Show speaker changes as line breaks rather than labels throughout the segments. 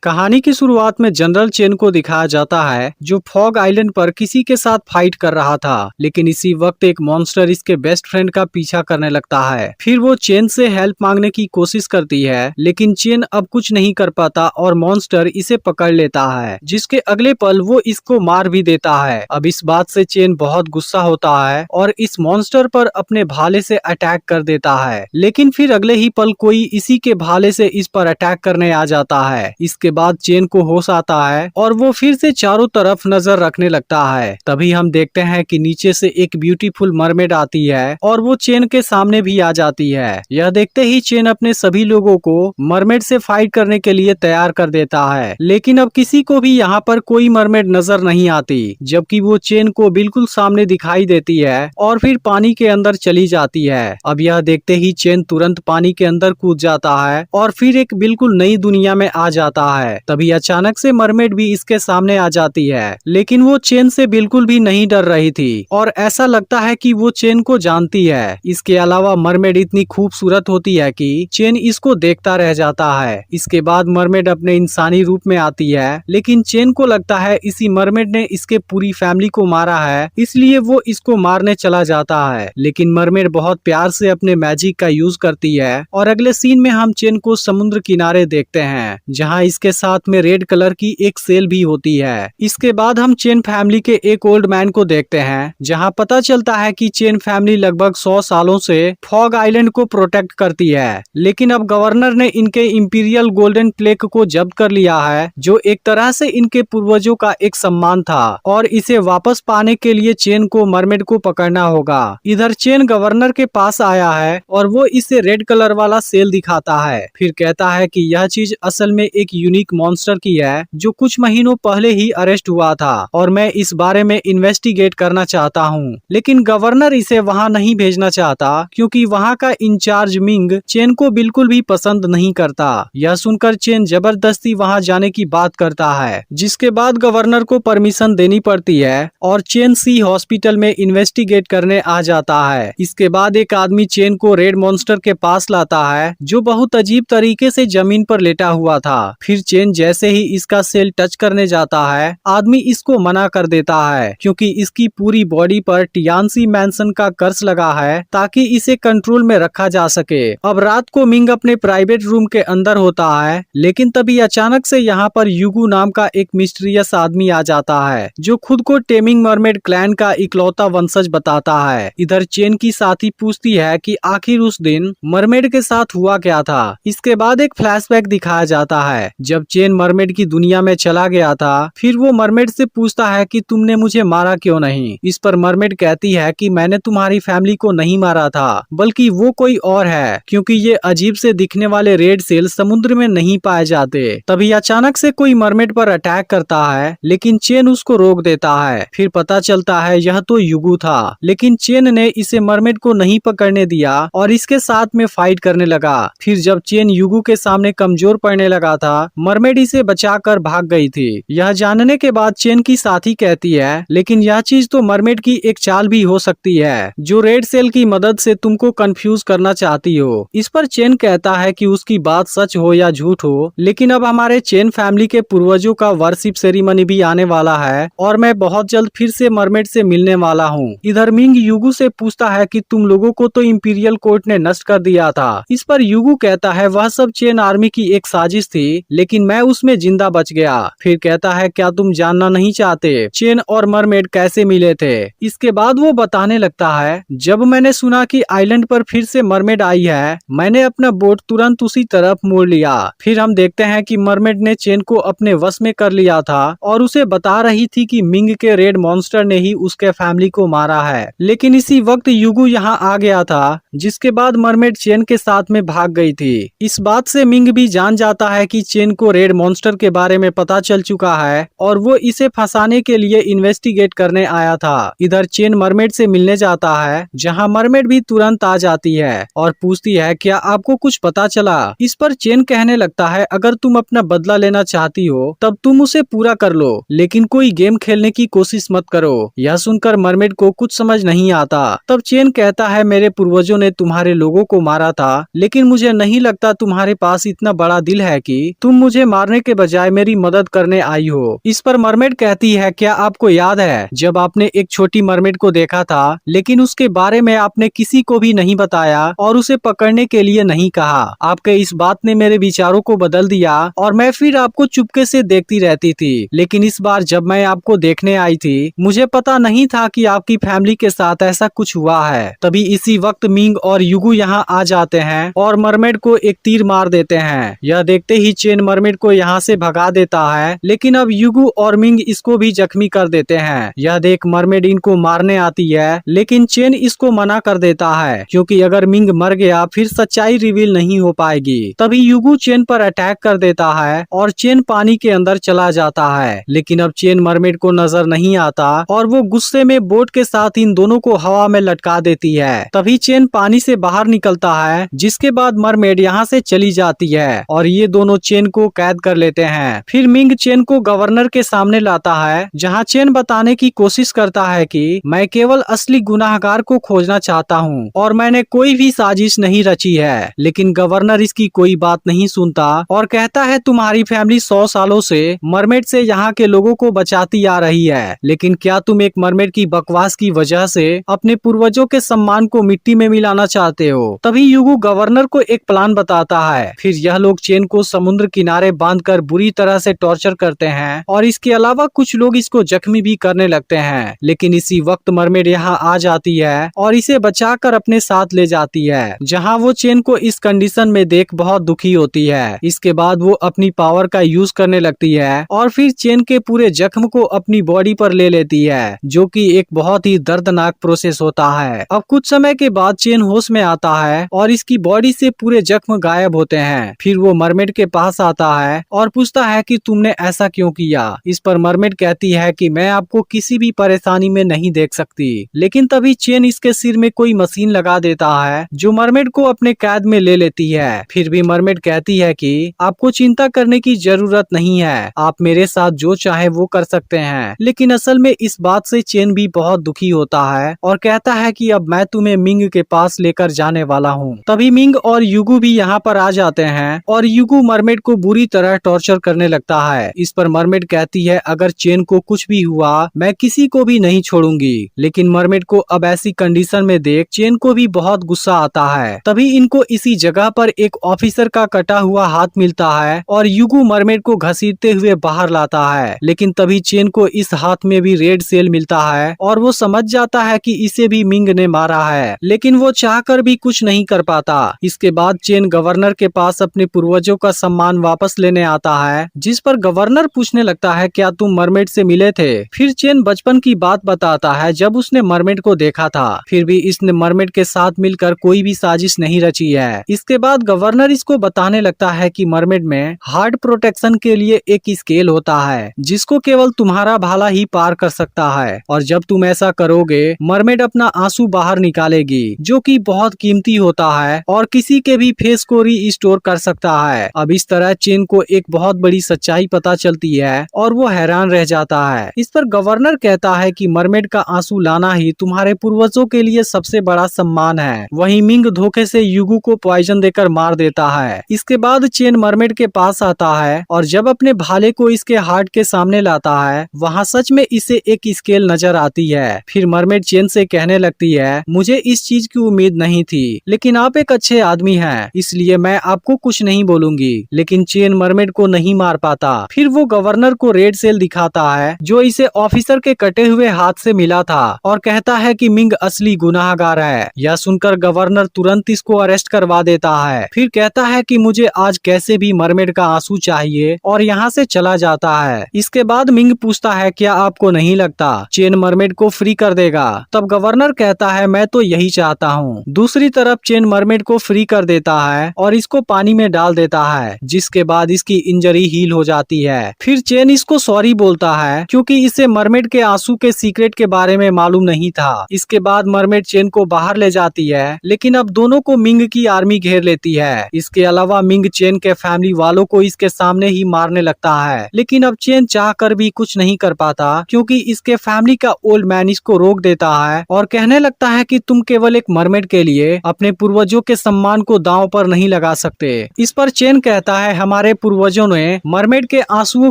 कहानी की शुरुआत में जनरल चेन को दिखाया जाता है जो फॉग आइलैंड पर किसी के साथ फाइट कर रहा था, लेकिन इसी वक्त एक मॉन्स्टर इसके बेस्ट फ्रेंड का पीछा करने लगता है। फिर वो चेन से हेल्प मांगने की कोशिश करती है, लेकिन चेन अब कुछ नहीं कर पाता और मॉन्स्टर इसे पकड़ लेता है, जिसके अगले पल वो इसको मार भी देता है। अब इस बात से चेन बहुत गुस्सा होता है और इस मॉन्स्टर पर अपने भाले से अटैक कर देता है, लेकिन फिर अगले ही पल कोई इसी के भाले से इस पर अटैक करने आ जाता है। इसके बाद चेन को होश आता है और वो फिर से चारों तरफ नजर रखने लगता है। तभी हम देखते हैं कि नीचे से एक ब्यूटीफुल मरमेड आती है और वो चेन के सामने भी आ जाती है। यह देखते ही चेन अपने सभी लोगों को मरमेड से फाइट करने के लिए तैयार कर देता है, लेकिन अब किसी को भी यहाँ पर कोई मरमेड नजर नहीं आती, जबकि वो चेन को बिल्कुल सामने दिखाई देती है और फिर पानी के अंदर चली जाती है। अब यह देखते ही चेन तुरंत पानी के अंदर कूद जाता है और फिर एक बिल्कुल नई दुनिया में आ जाता है। तभी अचानक से मरमेड भी इसके सामने आ जाती है, लेकिन वो चेन से बिल्कुल भी नहीं डर रही थी और ऐसा लगता है कि वो चेन को जानती है। इसके अलावा मरमेड इतनी खूबसूरत होती है कि चेन इसको देखता रह जाता है। इसके बाद मरमेड अपने इंसानी रूप में आती है, लेकिन चेन को लगता है इसी मरमेड ने इसके पूरी फैमिली को मारा है, इसलिए वो इसको मारने चला जाता है। लेकिन मरमेड बहुत प्यार से अपने मैजिक का यूज करती है और अगले सीन में हम चेन को समुद्र किनारे देखते हैं, जहाँ इसके साथ में रेड कलर की एक सेल भी होती है। इसके बाद हम चेन फैमिली के एक ओल्ड मैन को देखते हैं, जहां पता चलता है कि चेन फैमिली लगभग 100 सालों से फॉग आइलैंड को प्रोटेक्ट करती है, लेकिन अब गवर्नर ने इनके इंपीरियल गोल्डन प्लेक को जब्त कर लिया है, जो एक तरह से इनके पूर्वजों का एक सम्मान था और इसे वापस पाने के लिए चेन को मरमेड को पकड़ना होगा। इधर चेन गवर्नर के पास आया है और वो इसे रेड कलर वाला सेल दिखाता है, फिर कहता है कि यह चीज असल में एक यूनिक मॉन्स्टर की है जो कुछ महीनों पहले ही अरेस्ट हुआ था और मैं इस बारे में इन्वेस्टिगेट करना चाहता हूँ। लेकिन गवर्नर इसे वहाँ नहीं भेजना चाहता क्योंकि वहाँ का इंचार्ज मिंग चेन को बिल्कुल भी पसंद नहीं करता। यह सुनकर चेन जबरदस्ती वहाँ जाने की बात करता है, जिसके बाद गवर्नर को परमिशन देनी पड़ती है और चेन सी हॉस्पिटल में इन्वेस्टिगेट करने आ जाता है। इसके बाद एक आदमी चेन को रेड मॉन्स्टर के पास लाता है, जो बहुत अजीब तरीके से जमीन पर लेटा हुआ था। फिर चेन जैसे ही इसका सेल टच करने जाता है, आदमी इसको मना कर देता है क्योंकि इसकी पूरी बॉडी पर टियानसी मैंसन का कर्स लगा है ताकि इसे कंट्रोल में रखा जा सके। अब रात को मिंग अपने प्राइवेट रूम के अंदर होता है, लेकिन तभी अचानक से यहाँ पर युगू नाम का एक मिस्टीरियस आदमी आ जाता है, जो खुद को टेमिंग मरमेड क्लैन का इकलौता वंशज बताता है। इधर चेन की साथी पूछती है कि आखिर उस दिन मरमेड के साथ हुआ क्या था। इसके बाद एक फ्लैशबैक दिखाया जाता है जब चेन मरमेड की दुनिया में चला गया था। फिर वो मरमेड से पूछता है कि तुमने मुझे मारा क्यों नहीं। इस पर मरमेड कहती है कि मैंने तुम्हारी फैमिली को नहीं मारा था, बल्कि वो कोई और है, क्योंकि ये अजीब से दिखने वाले रेड सेल समुद्र में नहीं पाए जाते। तभी अचानक से कोई मरमेड पर अटैक करता है, लेकिन चेन उसको रोक देता है। फिर पता चलता है यह तो युगू था, लेकिन चेन ने इसे मरमेड को नहीं पकड़ने दिया और इसके साथ में फाइट करने लगा। फिर जब चेन युगू के सामने कमजोर पड़ने लगा था, मरमेड इसे बचाकर भाग गई थी। यह जानने के बाद चेन की साथी कहती है, लेकिन यह चीज तो मरमेड की एक चाल भी हो सकती है, जो रेड सेल की मदद से तुमको कंफ्यूज करना चाहती हो। इस पर चेन कहता है कि उसकी बात सच हो या झूठ हो, लेकिन अब हमारे चेन फैमिली के पूर्वजों का वर्शिप सेरेमनी भी आने वाला है और मैं बहुत जल्द फिर से मरमेड से मिलने वाला हूँ। इधर मिंग युगू से पूछता है कि तुम लोगों को तो इंपीरियल कोर्ट ने नष्ट कर दिया था। इस पर युगू कहता है वह सब चेन आर्मी की एक साजिश थी, लेकिन मैं उसमें जिंदा बच गया। फिर कहता है क्या तुम जानना नहीं चाहते चेन और मरमेड कैसे मिले थे। इसके बाद वो बताने लगता है, जब मैंने सुना कि आइलैंड पर फिर से मरमेड आई है, मैंने अपना बोट तुरंत उसी तरफ मोड़ लिया। फिर हम देखते हैं कि मरमेड ने चेन को अपने वश में कर लिया था और उसे बता रही थी कि मिंग के रेड मॉन्स्टर ने ही उसके फैमिली को मारा है। लेकिन इसी वक्त युगू यहाँ आ गया था, जिसके बाद मरमेड चेन के साथ में भाग गई थी। इस बात से मिंग भी जान जाता है कि चेन को रेड मॉन्स्टर के बारे में पता चल चुका है और वो इसे फंसाने के लिए इन्वेस्टिगेट करने आया था। इधर चेन मरमेड से मिलने जाता है, जहां मरमेड भी तुरंत आ जाती है और पूछती है क्या आपको कुछ पता चला। इस पर चेन कहने लगता है अगर तुम अपना बदला लेना चाहती हो तब तुम उसे पूरा कर लो, लेकिन कोई गेम खेलने की कोशिश मत करो। यह सुनकर मरमेड को कुछ समझ नहीं आता। तब चेन कहता है मेरे पूर्वजों ने तुम्हारे लोगों को मारा था, लेकिन मुझे नहीं लगता तुम्हारे पास इतना बड़ा दिल है कि तुम मुझे मारने के बजाय मेरी मदद करने आई हो। इस पर मरमेड कहती है, क्या आपको याद है जब आपने एक छोटी मरमेड को देखा था लेकिन उसके बारे में आपने किसी को भी नहीं बताया और उसे पकड़ने के लिए नहीं कहा। आपके इस बात ने मेरे विचारों को बदल दिया और मैं फिर आपको चुपके से देखती रहती थी, लेकिन इस बार जब मैं आपको देखने आई थी मुझे पता नहीं था कि आपकी फैमिली के साथ ऐसा कुछ हुआ है। तभी इसी वक्त मिंग और युगू यहाँ आ जाते हैं और मरमेड को एक तीर मार देते हैं। यह देखते ही चेन मरमेड को यहाँ से भगा देता है, लेकिन अब युगू और मिंग इसको भी जख्मी कर देते हैं। यह देख मरमेड इनको मारने आती है, लेकिन चेन इसको मना कर देता है क्योंकि अगर मिंग मर गया फिर सच्चाई रिवील नहीं हो पाएगी। तभी युगू चेन पर अटैक कर देता है और चेन पानी के अंदर चला जाता है, लेकिन अब चेन मरमेड को नजर नहीं आता और वो गुस्से में बोट के साथ इन दोनों को हवा में लटका देती है। तभी चेन पानी से बाहर निकलता है, जिसके बाद मरमेड यहाँ से चली जाती है और ये दोनों चेन को कैद कर लेते हैं। फिर मिंग चेन को गवर्नर के सामने लाता है, जहाँ चेन बताने की कोशिश करता है कि मैं केवल असली गुनाहगार को खोजना चाहता हूँ और मैंने कोई भी साजिश नहीं रची है। लेकिन गवर्नर इसकी कोई बात नहीं सुनता और कहता है तुम्हारी फैमिली 100 सालों से मरमेड से यहाँ के लोगों को बचाती आ रही है, लेकिन क्या तुम एक मरमेड की बकवास की वजह से अपने पूर्वजों के सम्मान को मिट्टी में मिलाना चाहते हो। तभी युगू गवर्नर को एक प्लान बताता है। फिर यह लोग चेन को समुद्र किनारे बांधकर बुरी तरह से टॉर्चर करते हैं और इसके अलावा कुछ लोग इसको जख्मी भी करने लगते हैं। लेकिन इसी वक्त मरमेड यहाँ आ जाती है और इसे बचाकर अपने साथ ले जाती है, जहाँ वो चेन को इस कंडीशन में देख बहुत दुखी होती है। इसके बाद वो अपनी पावर का यूज करने लगती है और फिर चेन के पूरे जख्म को अपनी बॉडी पर ले लेती है, जो कि एक बहुत ही दर्दनाक प्रोसेस होता है। अब कुछ समय के बाद चेन होश में आता है और इसकी बॉडी से पूरे जख्म गायब होते हैं। फिर वो मरमेड के पास आता है और पूछता है कि तुमने ऐसा क्यों किया। इस पर मरमेड कहती है कि मैं आपको किसी भी परेशानी में नहीं देख सकती। लेकिन तभी चेन इसके सिर में कोई मशीन लगा देता है जो मरमेड को अपने कैद में ले लेती है। फिर भी मरमेड कहती है कि आपको चिंता करने की जरूरत नहीं है, आप मेरे साथ जो चाहे वो कर सकते हैं। लेकिन असल में इस बात से चेन भी बहुत दुखी होता है और कहता है कि अब मैं तुम्हें मिंग के पास लेकर जाने वाला हूँ। तभी मिंग और युगू भी यहाँ पर आ जाते हैं और युगू मरमेड को बुरी तरह टॉर्चर करने लगता है। इस पर मरमेड कहती है अगर चेन को कुछ भी हुआ मैं किसी को भी नहीं छोड़ूंगी। लेकिन मरमेड को अब ऐसी कंडीशन में देख चेन को भी बहुत गुस्सा आता है। तभी इनको इसी जगह पर एक ऑफिसर का कटा हुआ हाथ मिलता है और युगू मरमेड को घसीटते हुए बाहर लाता है। लेकिन तभी चेन को इस हाथ में भी रेड सेल मिलता है और वो समझ जाता है कि इसे भी मिंग ने मारा है, लेकिन वो चाहकर भी कुछ नहीं कर पाता। इसके बाद चेन गवर्नर के पास अपने पूर्वजों का सम्मान वापस लेने आता है, जिस पर गवर्नर पूछने लगता है क्या तुम मरमेड से मिले थे। फिर चेन बचपन की बात बताता है जब उसने मरमेड को देखा था, फिर भी इसने मरमेड के साथ मिलकर कोई भी साजिश नहीं रची है। इसके बाद गवर्नर इसको बताने लगता है कि मरमेड में हार्ट प्रोटेक्शन के लिए एक स्केल होता है जिसको केवल तुम्हारा भाला ही पार कर सकता है, और जब तुम ऐसा करोगे मरमेड अपना आंसू बाहर निकालेगी जो कि बहुत कीमती होता है और किसी के भी फेस को रीस्टोर कर सकता है। अब इस तरह चेन को एक बहुत बड़ी सच्चाई पता चलती है और वो हैरान रह जाता है। इस पर गवर्नर कहता है कि मरमेड का आंसू लाना ही तुम्हारे पूर्वजों के लिए सबसे बड़ा सम्मान है। वहीं मिंग धोखे से युगू को पॉइजन देकर मार देता है। इसके बाद चेन मरमेड के पास आता है और जब अपने भाले को इसके हार्ट के सामने लाता है वहाँ सच में इसे एक स्केल नजर आती है। फिर मरमेड चेन से कहने लगती है मुझे इस चीज की उम्मीद नहीं थी, लेकिन आप एक अच्छे आदमी हैं, इसलिए मैं आपको कुछ नहीं बोलूंगी। लेकिन चेन मरमेड को नहीं मार पाता। फिर वो गवर्नर को रेड सेल दिखाता है जो इसे ऑफिसर के कटे हुए हाथ से मिला था और कहता है कि मिंग असली गुनाहगार है। यह सुनकर गवर्नर तुरंत इसको अरेस्ट करवा देता है। फिर कहता है कि मुझे आज कैसे भी मरमेड का आंसू चाहिए और यहाँ से चला जाता है। इसके बाद मिंग पूछता है क्या आपको नहीं लगता चेन मरमेड को फ्री कर देगा। तब गवर्नर कहता है मैं तो यही चाहता हूँ। दूसरी तरफ चेन मरमेड को फ्री कर देता है और इसको पानी में डाल देता है, जिसके बाद इसकी इंजरी हील हो जाती है। फिर चेन इसको सॉरी बोलता है क्योंकि इसे मरमेड के आंसू के सीक्रेट के बारे में मालूम नहीं था। इसके बाद मरमेड चेन को बाहर ले जाती है, लेकिन अब दोनों को मिंग की आर्मी घेर लेती है। इसके अलावा मिंग चेन के फैमिली वालों को इसके सामने ही मारने लगता है, लेकिन अब चेन चाहकर भी कुछ नहीं कर पाता क्योंकि इसके फैमिली का ओल्ड मैन इसको रोक देता है और कहने लगता है कि तुम केवल एक मरमेड के लिए अपने पूर्वजों के सम्मान को दांव पर नहीं लगा सकते। इस पर चेन कहता है हमारी हमारे पूर्वजों ने मरमेड के आंसुओं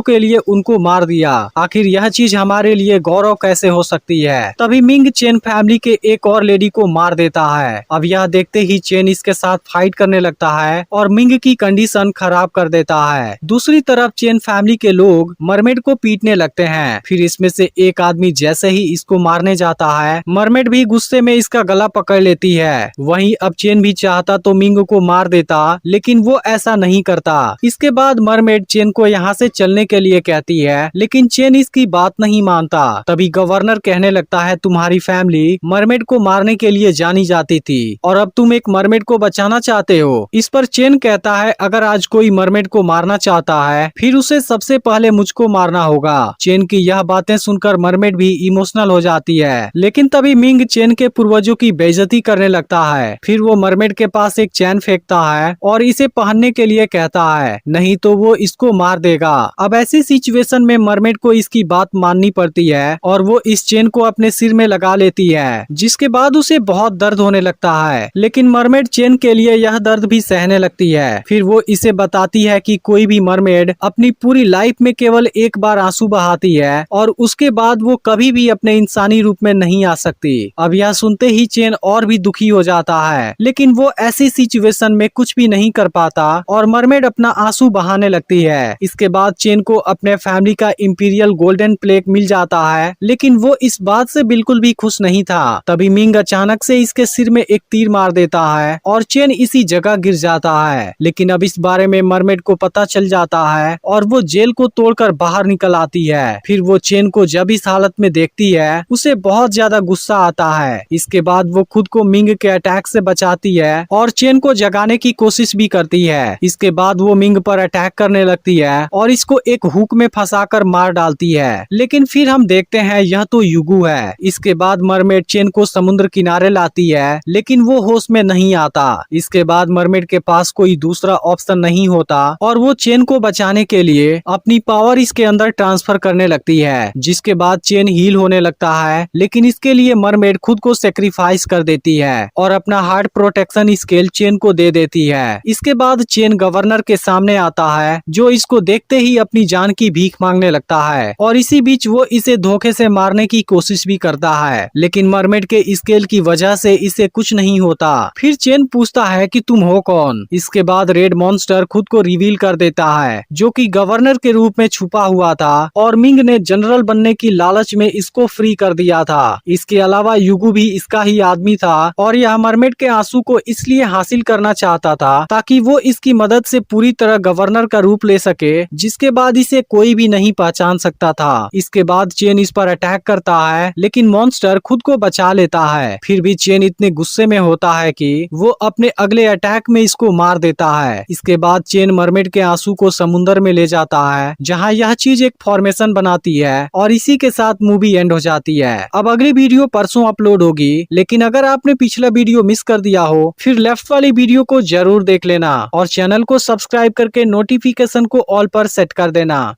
के लिए उनको मार दिया। आखिर यह चीज हमारे लिए गौरव कैसे हो सकती है। तभी मिंग चेन फैमिली के एक और लेडी को मार देता है। अब यह देखते ही चेन इसके साथ फाइट करने लगता है और मिंग की कंडीशन खराब कर देता है। दूसरी तरफ चेन फैमिली के लोग मरमेड को पीटने लगते हैं। फिर इसमें से एक आदमी जैसे ही इसको मारने जाता है, मरमेड भी गुस्से में इसका गला पकड़ लेती है। वहीं अब चेन भी चाहता तो मिंग को मार देता, लेकिन वो ऐसा नहीं करता। इसके बाद मरमेड चेन को यहाँ से चलने के लिए कहती है, लेकिन चेन इसकी बात नहीं मानता। तभी गवर्नर कहने लगता है, तुम्हारी फैमिली मरमेड को मारने के लिए जानी जाती थी और अब तुम एक मरमेड को बचाना चाहते हो। इस पर चेन कहता है, अगर आज कोई मरमेड को मारना चाहता है फिर उसे सबसे पहले मुझको मारना होगा। चेन की यह बातें सुनकर मरमेड भी इमोशनल हो जाती है, लेकिन तभी मिंग चेन के पूर्वजों की बेइज्जती करने लगता है। फिर वो मरमेड के पास एक चैन फेंकता है और इसे पहनने के लिए कहता है, नहीं तो वो इसको मार देगा। अब ऐसी सिचुएशन में मरमेड को इसकी बात माननी पड़ती है और वो इस चेन को अपने सिर में लगा लेती है, जिसके बाद उसे बहुत दर्द होने लगता है। लेकिन मरमेड चेन के लिए यह दर्द भी सहने लगती है। फिर वो इसे बताती है कि कोई भी मरमेड अपनी पूरी लाइफ में केवल एक बार आंसू बहाती है और उसके बाद वो कभी भी अपने इंसानी रूप में नहीं आ सकती। अब यह सुनते ही चेन और भी दुखी हो जाता है, लेकिन वो ऐसी सिचुएशन में कुछ भी नहीं कर पाता और मरमेड अपना आंसू बहाने लगती है। इसके बाद चेन को अपने फैमिली का इंपीरियल गोल्डन प्लेट मिल जाता है, लेकिन वो इस बात से बिल्कुल भी खुश नहीं था। तभी मिंग अचानक से इसके सिर में एक तीर मार देता है और चेन इसी जगह गिर जाता है। लेकिन अब इस बारे में मरमेड को पता चल जाता है और वो जेल को तोड़कर बाहर निकल आती है। फिर वो चेन को जब इस हालत में देखती है उसे बहुत ज्यादा गुस्सा आता है। इसके बाद वो खुद को मिंग के अटैक से बचाती है और चेन को जगाने की कोशिश भी करती है। इसके बाद वो मिंग पर अटैक करने लगती है और इसको एक हुक में फंसाकर मार डालती है। लेकिन फिर हम देखते हैं यह तो युगु है। इसके बाद मरमेड चेन को समुद्र किनारे लाती है, लेकिन वो होश में नहीं आता। इसके बाद मरमेड के पास कोई दूसरा ऑप्शन नहीं होता और वो चेन को बचाने के लिए अपनी पावर इसके अंदर ट्रांसफर करने लगती है, जिसके बाद चेन हील होने लगता है। लेकिन इसके लिए मरमेड खुद को सेक्रीफाइस कर देती है और अपना हार्ट प्रोटेक्शन स्केल चेन को दे देती है। इसके बाद चेन गवर्नर के सामने आता है, जो इसको देखते ही अपनी जान की भीख मांगने लगता है और इसी बीच वो इसे धोखे से मारने की कोशिश भी करता है, लेकिन मरमेड के स्केल की वजह से इसे कुछ नहीं होता। फिर चेन पूछता है कि तुम हो कौन। इसके बाद रेड मॉन्स्टर खुद को रिवील कर देता है, जो कि गवर्नर के रूप में छुपा हुआ था और मिंग ने जनरल बनने की लालच में इसको फ्री कर दिया था। इसके अलावा युगु भी इसका ही आदमी था और यह मरमेड के आंसू को इसलिए हासिल करना चाहता था ताकि वो इसकी मदद से पूरी तरह गवर्नर का रूप ले सके, जिसके बाद इसे कोई भी नहीं पहचान सकता था। इसके बाद चेन इस पर अटैक करता है, लेकिन मॉन्स्टर खुद को बचा लेता है। फिर भी चेन इतने गुस्से में होता है कि वो अपने अगले अटैक में इसको मार देता है। इसके बाद चेन मरमेड के आंसू को समुद्र में ले जाता है, जहाँ यह चीज एक फॉर्मेशन बनाती है और इसी के साथ मूवी एंड हो जाती है। अब अगली वीडियो परसों अपलोड होगी, लेकिन अगर आपने पिछला वीडियो मिस कर दिया हो फिर लेफ्ट वाली वीडियो को जरूर देख लेना और चैनल को सब्सक्राइब करके नोटिफिकेशन को ऑल पर सेट कर देना।